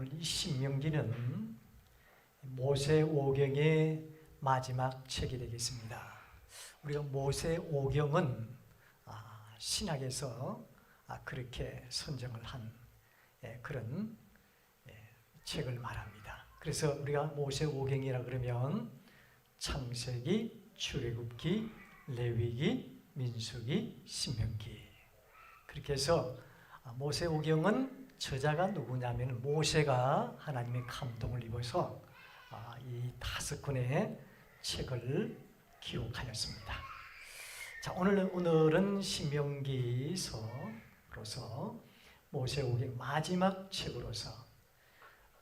오늘 이 신명기는 모세오경의 마지막 책이 되겠습니다. 우리가 모세오경은 신학에서 그렇게 선정을 한 그런 책을 말합니다. 그래서 우리가 모세오경이라 그러면 창세기, 출애굽기, 레위기, 민수기, 신명기, 그렇게 해서 모세오경은 저자가 누구냐면 모세가 하나님의 감동을 입어서 이 5권의 책을 기록하였습니다. 자, 오늘은 신명기서로서 모세오경 마지막 책으로서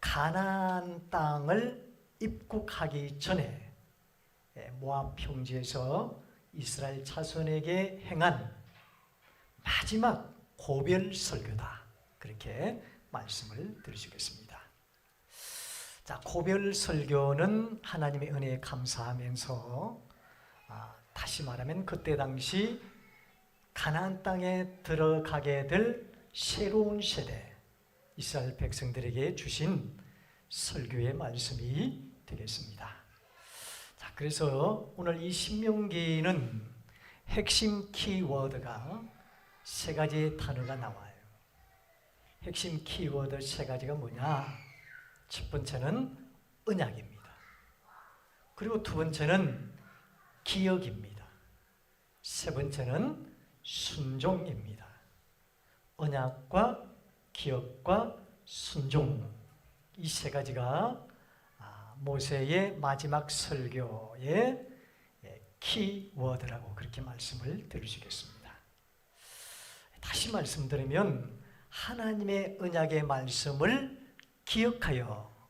가나안 땅을 입국하기 전에 모압 평지에서 이스라엘 자손에게 행한 마지막 고별 설교다, 그렇게 말씀을 드리겠습니다. 자, 고별 설교는 하나님의 은혜에 감사하면서 다시 말하면 그때 당시 가나안 땅에 들어가게 될 새로운 세대 이스라엘 백성들에게 주신 설교의 말씀이 되겠습니다. 자, 그래서 오늘 이 신명기는 핵심 키워드가 3가지의 단어가 나와요. 핵심 키워드 3가지가 뭐냐? 첫 번째는 언약입니다. 그리고 두 번째는 기억입니다. 세 번째는 순종입니다. 언약과 기억과 순종, 이 3가지가 모세의 마지막 설교의 키워드라고 그렇게 말씀을 드리겠습니다. 다시 말씀드리면 하나님의 언약의 말씀을 기억하여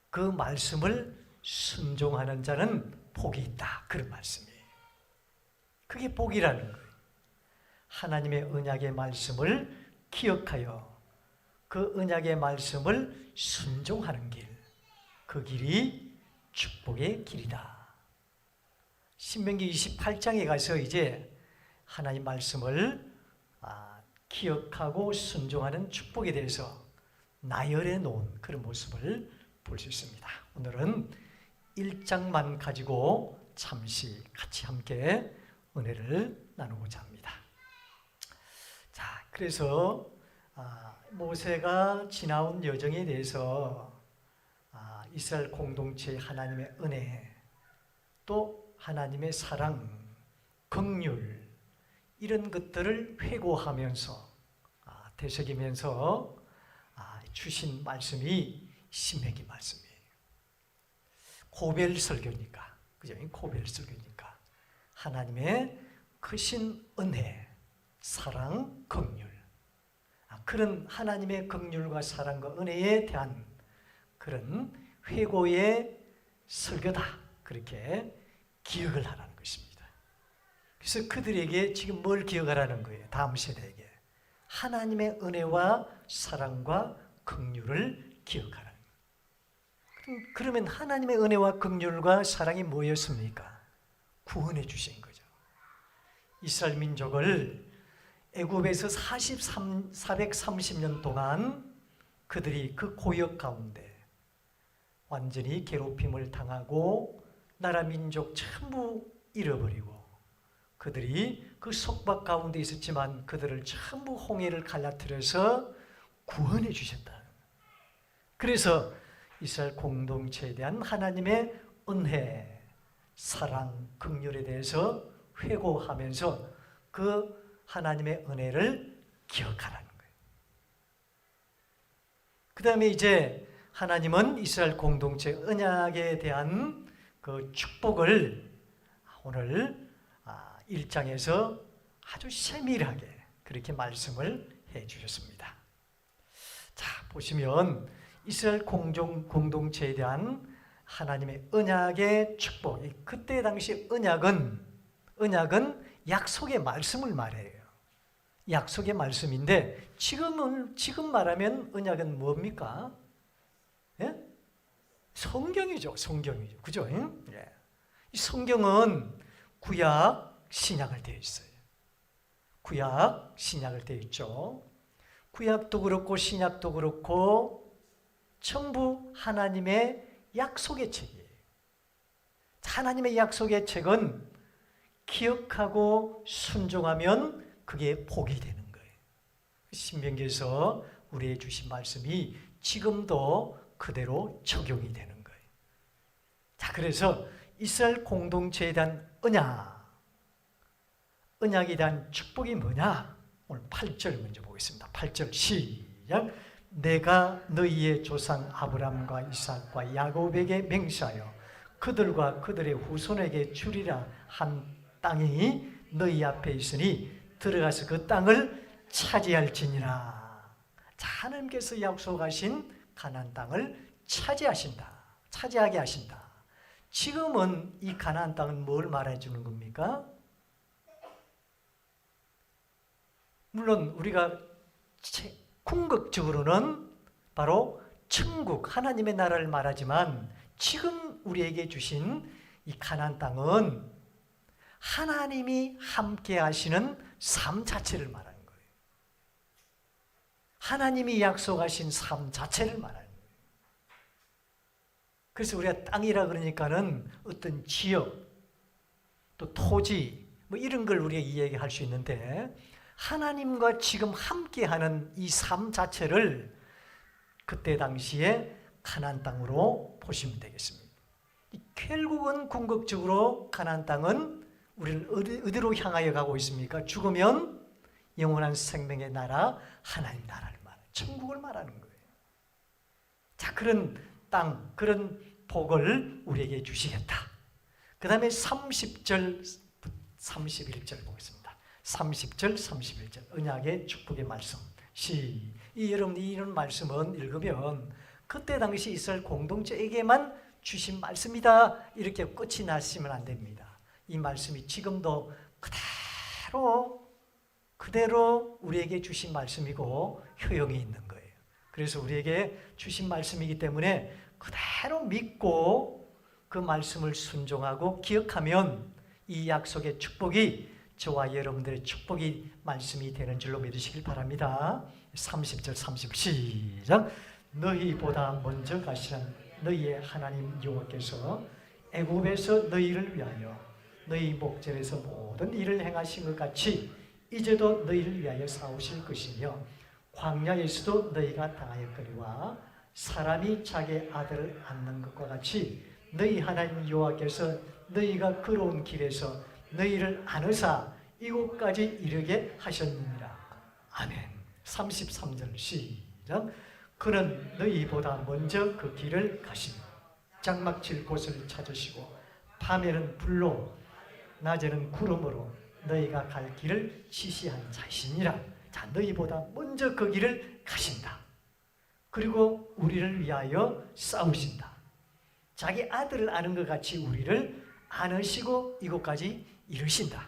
그 말씀을 순종하는 자는 복이 있다, 그런 말씀이에요. 그게 복이라는 거예요. 하나님의 언약의 말씀을 기억하여 그 언약의 말씀을 순종하는 길, 그 길이 축복의 길이다. 신명기 28장에 가서 이제 하나님 말씀을 기억하고 순종하는 축복에 대해서 나열해 놓은 그런 모습을 볼 수 있습니다. 오늘은 1장만 가지고 잠시 같이 함께 은혜를 나누고자 합니다. 자, 그래서 모세가 지나온 여정에 대해서 이스라엘 공동체의 하나님의 은혜, 또 하나님의 사랑, 긍휼, 이런 것들을 회고하면서 되새기면서 주신 말씀이 신명기 말씀이에요. 고별 설교니까, 그죠? 고별 설교니까 하나님의 크신 은혜, 사랑, 긍휼, 그런 하나님의 긍휼과 사랑과 은혜에 대한 그런 회고의 설교다, 그렇게 기억을 하라는 것입니다. 그래서 그들에게 지금 뭘 기억하라는 거예요? 다음 세대에게 하나님의 은혜와 사랑과 긍휼을 기억하라는 거예요. 그러면 하나님의 은혜와 긍휼과 사랑이 뭐였습니까? 구원해 주신 거죠. 이스라엘 민족을 애굽에서 430년 동안 그들이 그 고역 가운데 완전히 괴롭힘을 당하고 나라 민족 전부 잃어버리고 그들이 그 속박 가운데 있었지만 그들을 전부 홍해를 갈라뜨려서 구원해 주셨다. 그래서 이스라엘 공동체에 대한 하나님의 은혜, 사랑, 긍휼에 대해서 회고하면서 그 하나님의 은혜를 기억하라는 거예요. 그 다음에 이제 하나님은 이스라엘 공동체 언약에 대한 그 축복을 오늘 1장에서 아주 세밀하게 그렇게 말씀을 해 주셨습니다. 자, 보시면 이스라엘 공동체에 대한 하나님의 언약의 축복, 그때 당시 언약은 약속의 말씀을 말해요. 약속의 말씀인데 지금 말하면 언약은 뭡니까? 예? 성경이죠. 그죠? 예. 이 성경은 구약, 신약을 되어 있어요. 구약, 신약을 되어 있죠. 구약도 그렇고 신약도 그렇고 전부 하나님의 약속의 책이에요. 하나님의 약속의 책은 기억하고 순종하면 그게 복이 되는 거예요. 신명기에서 우리에게 주신 말씀이 지금도 그대로 적용이 되는 거예요. 자, 그래서 이스라엘 공동체에 대한 언약에 대한 축복이 뭐냐? 오늘 8절 먼저 보겠습니다. 8절 시작. 내가 너희의 조상 아브람과 이삭과 야곱에게 맹세하여 그들과 그들의 후손에게 주리라 한 땅이 너희 앞에 있으니 들어가서 그 땅을 차지할지니라. 자, 하나님께서 약속하신 가나안 땅을 차지하게 하신다. 지금은 이 가나안 땅은 뭘 말해 주는 겁니까? 물론 우리가 궁극적으로는 바로 천국, 하나님의 나라를 말하지만 지금 우리에게 주신 이 가나안 땅은 하나님이 함께 하시는 삶 자체를 말하는 거예요. 하나님이 약속하신 삶 자체를 말하는 거예요. 그래서 우리가 땅이라 그러니까는 어떤 지역, 또 토지, 뭐 이런 걸 우리가 이야기할 수 있는데 하나님과 지금 함께하는 이 삶 자체를 그때 당시에 가나안 땅으로 보시면 되겠습니다. 결국은 궁극적으로 가나안 땅은 우리를 어디로 향하여 가고 있습니까? 죽으면 영원한 생명의 나라, 하나님 나라를 말하는, 천국을 말하는 거예요. 자, 그런 땅, 그런 복을 우리에게 주시겠다. 그 다음에 30절, 31절 보겠습니다. 30절, 31절 언약의 축복의 말씀. 여러분이 이런 말씀은 읽으면 그때 당시 이스라엘 공동체에게만 주신 말씀이다 이렇게 끝이 나시면 안 됩니다. 이 말씀이 지금도 그대로 우리에게 주신 말씀이고 효용이 있는 거예요. 그래서 우리에게 주신 말씀이기 때문에 그대로 믿고 그 말씀을 순종하고 기억하면 이 약속의 축복이 저와 여러분들의 축복이 말씀이 되는 줄로 믿으시길 바랍니다. 30절 30 시작. 너희보다 먼저 가시는 너희의 하나님 여호와께서 애굽에서 너희를 위하여 너희 목전에서 모든 일을 행하신 것 같이 이제도 너희를 위하여 싸우실 것이며 광야에서도 너희가 당하였거니와 사람이 자기 아들을 안는 것과 같이 너희 하나님 여호와께서 너희가 걸어온 길에서 너희를 안으사 이곳까지 이르게 하셨느니라. 아멘. 33절 시작. 그는 너희보다 먼저 그 길을 가시며 장막칠 곳을 찾으시고 밤에는 불로 낮에는 구름으로 너희가 갈 길을 지시한 자시니라. 자, 너희보다 먼저 그 길을 가신다. 그리고 우리를 위하여 싸우신다. 자기 아들을 아는 것 같이 우리를 안으시고 이곳까지 이르신다.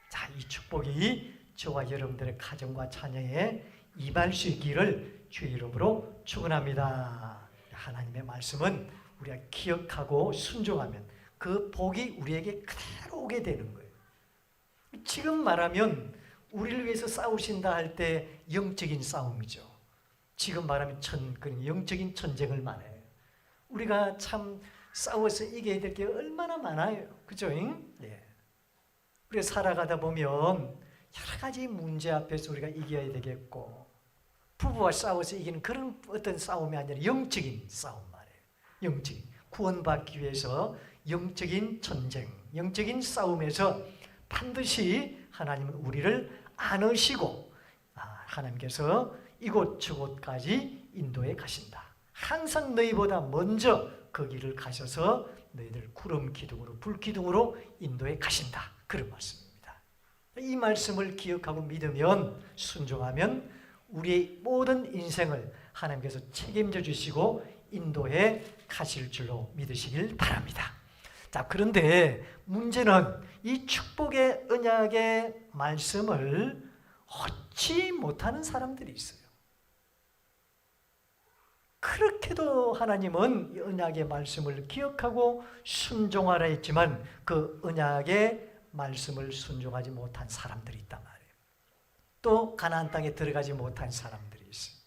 자, 이 축복이 저와 여러분들의 가정과 자녀에 임할 수 있기를 주의 이름으로 축원합니다. 하나님의 말씀은 우리가 기억하고 순종하면 그 복이 우리에게 그대로 오게 되는 거예요. 지금 말하면 우리를 위해서 싸우신다 할 때 영적인 싸움이죠. 지금 말하면 영적인 전쟁을 말해요. 우리가 참 싸워서 이겨야 될 게 얼마나 많아요. 그죠? 예. 우리가 살아가다 보면 여러 가지 문제 앞에서 우리가 이겨야 되겠고, 부부와 싸워서 이기는 그런 어떤 싸움이 아니라 영적인 싸움 말이에요. 영적인. 구원받기 위해서 영적인 전쟁, 영적인 싸움에서 반드시 하나님은 우리를 안으시고 하나님께서 이곳저곳까지 인도해 가신다. 항상 너희보다 먼저 그 길을 가셔서 너희들 구름 기둥으로 불 기둥으로 인도해 가신다. 그런 말씀입니다. 이 말씀을 기억하고 믿으면 순종하면 우리의 모든 인생을 하나님께서 책임져 주시고 인도해 가실 줄로 믿으시길 바랍니다. 자, 그런데 문제는 이 축복의 언약의 말씀을 얻지 못하는 사람들이 있어요. 그렇게도 하나님은 언약의 말씀을 기억하고 순종하라 했지만 그 언약의 말씀을 순종하지 못한 사람들이 있단 말이에요. 또 가나안 땅에 들어가지 못한 사람들이 있어요.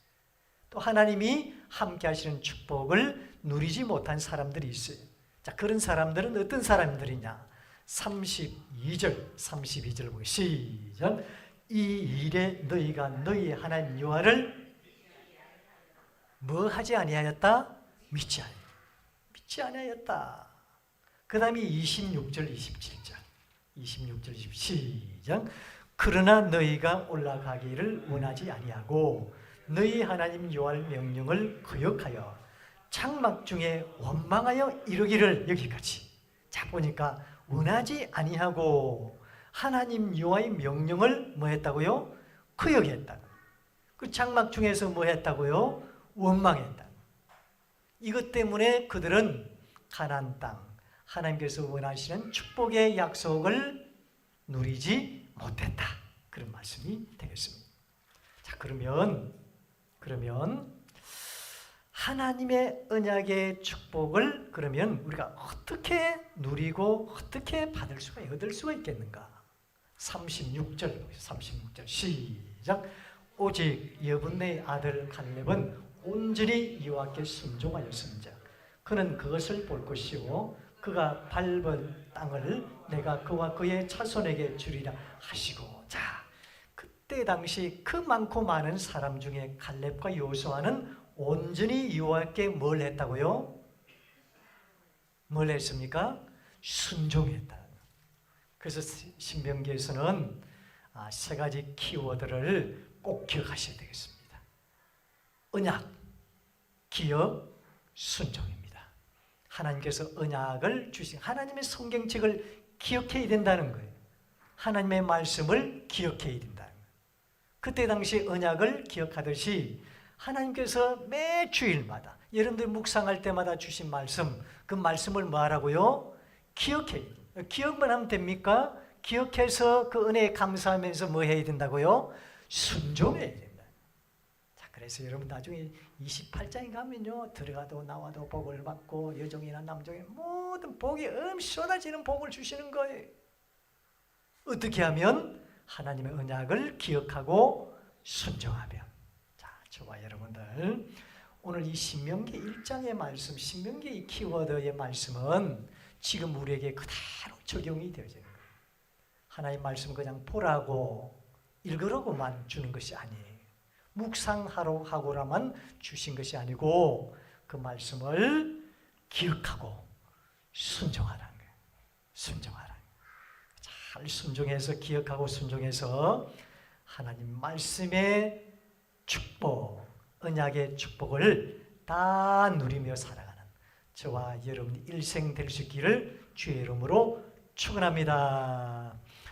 또 하나님이 함께 하시는 축복을 누리지 못한 사람들이 있어요. 자, 그런 사람들은 어떤 사람들이냐? 32절 보기 시작. 이 일에 너희가 너희 하나님 여호와를 뭐 하지 아니하였다? 믿지 아니하였다. 그 다음에 26절 27절 시작. 그러나 너희가 올라가기를 원하지 아니하고 너희 하나님 여호와의 명령을 거역하여 장막 중에 원망하여 이르기를. 여기까지. 자, 보니까 원하지 아니하고 하나님 여호와의 명령을 뭐 했다고요? 거역했다. 그 장막 중에서 뭐 했다고요? 원망했다. 이것 때문에 그들은 가나안 땅, 하나님께서 원하시는 축복의 약속을 누리지 못했다. 그런 말씀이 되겠습니다. 자, 그러면 하나님의 언약의 축복을 그러면 우리가 어떻게 누리고 어떻게 얻을 수가 있겠는가? 36절 시작. 오직 여분의 아들 갈렙은 온전히 여호와께 순종하였음즉 그는 그것을 볼 것이요 그가 밟은 땅을 내가 그와 그의 자손에게 주리라 하시고. 자, 그때 당시 그 많고 많은 사람 중에 갈렙과 여호수아는 온전히 여호와께 뭘 했다고요? 뭘 했습니까? 순종했다. 그래서 신명기에서는 세 가지 키워드를 꼭 기억하셔야 되겠습니다. 언약, 기억, 순종입니다. 하나님께서 언약을 주신 하나님의 성경책을 기억해야 된다는 거예요. 하나님의 말씀을 기억해야 된다는 거예요. 그때 당시 언약을 기억하듯이 하나님께서 매 주일마다 여러분들 묵상할 때마다 주신 말씀, 그 말씀을 뭐 하라고요? 기억해야 돼요. 기억만 하면 됩니까? 기억해서 그 은혜에 감사하면서 뭐 해야 된다고요? 순종해야 된다. 자, 그래서 여러분 나중에 28장에 가면요, 들어가도 나와도 복을 받고 여종이나 남종이 모든 복이 쏟아지는 복을 주시는 거예요. 어떻게 하면? 하나님의 언약을 기억하고 순종하면. 자, 저와 여러분들 오늘 이 신명기 1장의 말씀, 신명기 이 키워드의 말씀은 지금 우리에게 그대로 적용이 되어지는 거예요. 하나님 말씀 그냥 보라고 읽으라고만 주는 것이 아니에요. 묵상하러 하고라만 주신 것이 아니고 그 말씀을 기억하고 순종하라는 거예요. 순종하라. 잘 순종해서 기억하고 순종해서 하나님 말씀의 축복, 언약의 축복을 다 누리며 살아가는 저와 여러분 일생 될 수 있기를 주의 이름으로 축원합니다.